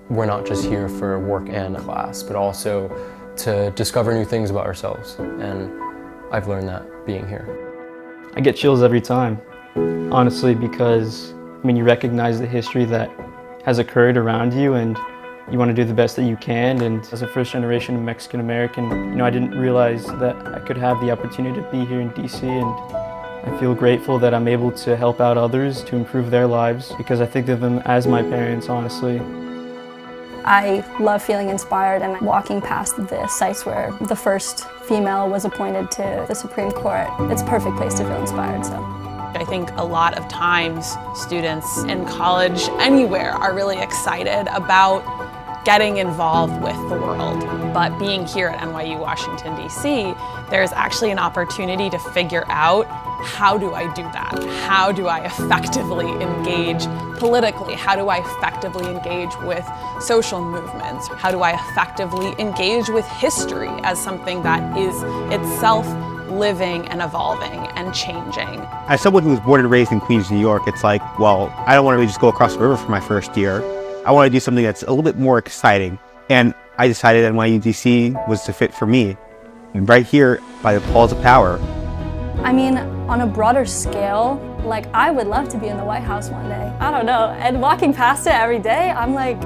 we're not just here for work and class, but also to discover new things about ourselves. And I've learned that being here. I get chills every time, honestly, because you recognize the history that has occurred around you and you want to do the best that you can. And as a first generation Mexican American, I didn't realize that I could have the opportunity to be here in DC, and I feel grateful that I'm able to help out others to improve their lives because I think of them as my parents, honestly. I love feeling inspired and walking past the sites where the first female was appointed to the Supreme Court. It's a perfect place to feel inspired. So. I think a lot of times students in college anywhere are really excited about getting involved with the world. But being here at NYU Washington, DC, there's actually an opportunity to figure out, how do I do that? How do I effectively engage politically? How do I effectively engage with social movements? How do I effectively engage with history as something that is itself living and evolving and changing? As someone who was born and raised in Queens, New York, it's like, well, I don't want to really just go across the river for my first year. I want to do something that's a little bit more exciting. And I decided NYU DC was the fit for me. And right here, by the halls of power. I mean, on a broader scale, I would love to be in the White House one day. I don't know, and walking past it every day, I'm like,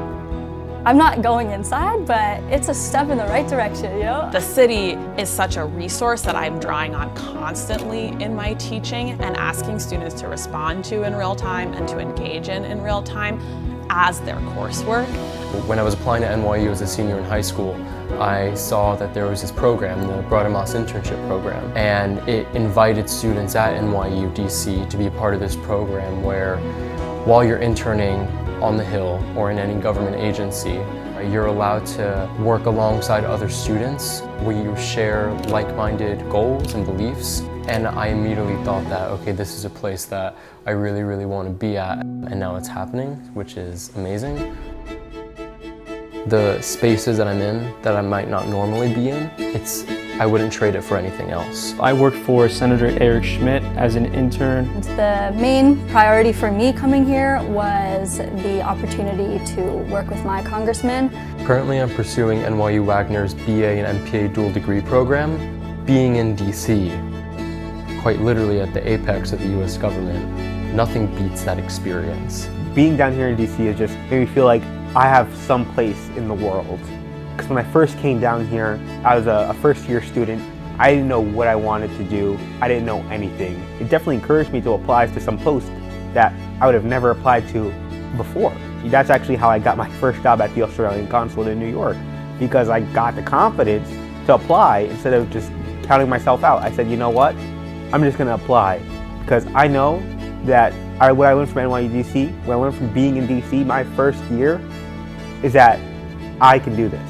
I'm not going inside, but it's a step in the right direction, The city is such a resource that I'm drawing on constantly in my teaching and asking students to respond to in real time and to engage in real time as their coursework. When I was applying to NYU as a senior in high school, I saw that there was this program, the Broad-Moss Internship Program, and it invited students at NYU DC to be a part of this program where, while you're interning on the Hill or in any government agency, you're allowed to work alongside other students where you share like-minded goals and beliefs. And I immediately thought that, okay, this is a place that I really, really want to be at. And now it's happening, which is amazing. The spaces that I'm in that I might not normally be in, I wouldn't trade it for anything else. I work for Senator Eric Schmidt as an intern. The main priority for me coming here was the opportunity to work with my congressman. Currently, I'm pursuing NYU Wagner's BA and MPA dual degree program. Being in DC, quite literally at the apex of the US government, nothing beats that experience. Being down here in DC is just made me feel like I have some place in the world. Because when I first came down here, I was a first-year student. I didn't know what I wanted to do. I didn't know anything. It definitely encouraged me to apply to some posts that I would have never applied to before. That's actually how I got my first job at the Australian consulate in New York, because I got the confidence to apply instead of just counting myself out. I said, you know what? I'm just gonna apply, because I know that what I learned from NYU DC, what I learned from being in DC my first year, is that I can do this.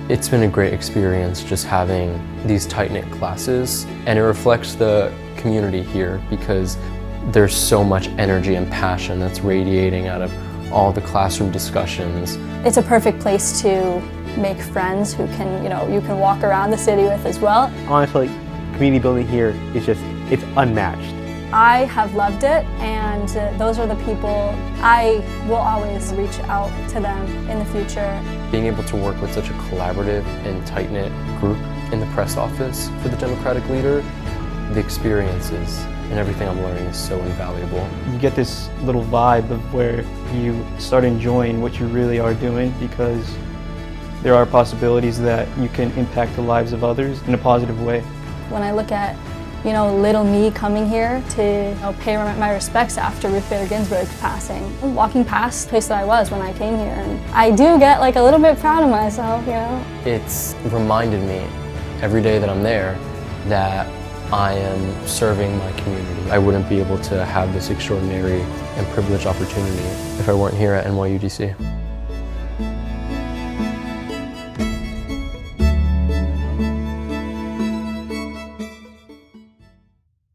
It's been a great experience just having these tight-knit classes, and it reflects the community here because there's so much energy and passion that's radiating out of all the classroom discussions. It's a perfect place to make friends who can, you can walk around the city with as well. Honestly, community building here is it's unmatched. I have loved it, and those are the people I will always reach out to them in the future. Being able to work with such a collaborative and tight-knit group in the press office for the Democratic leader, the experiences and everything I'm learning is so invaluable. You get this little vibe of where you start enjoying what you really are doing, because there are possibilities that you can impact the lives of others in a positive way. When I look at little me coming here to pay my respects after Ruth Bader Ginsburg's passing. Walking past the place that I was when I came here, and I do get a little bit proud of myself, It's reminded me every day that I'm there that I am serving my community. I wouldn't be able to have this extraordinary and privileged opportunity if I weren't here at NYU DC.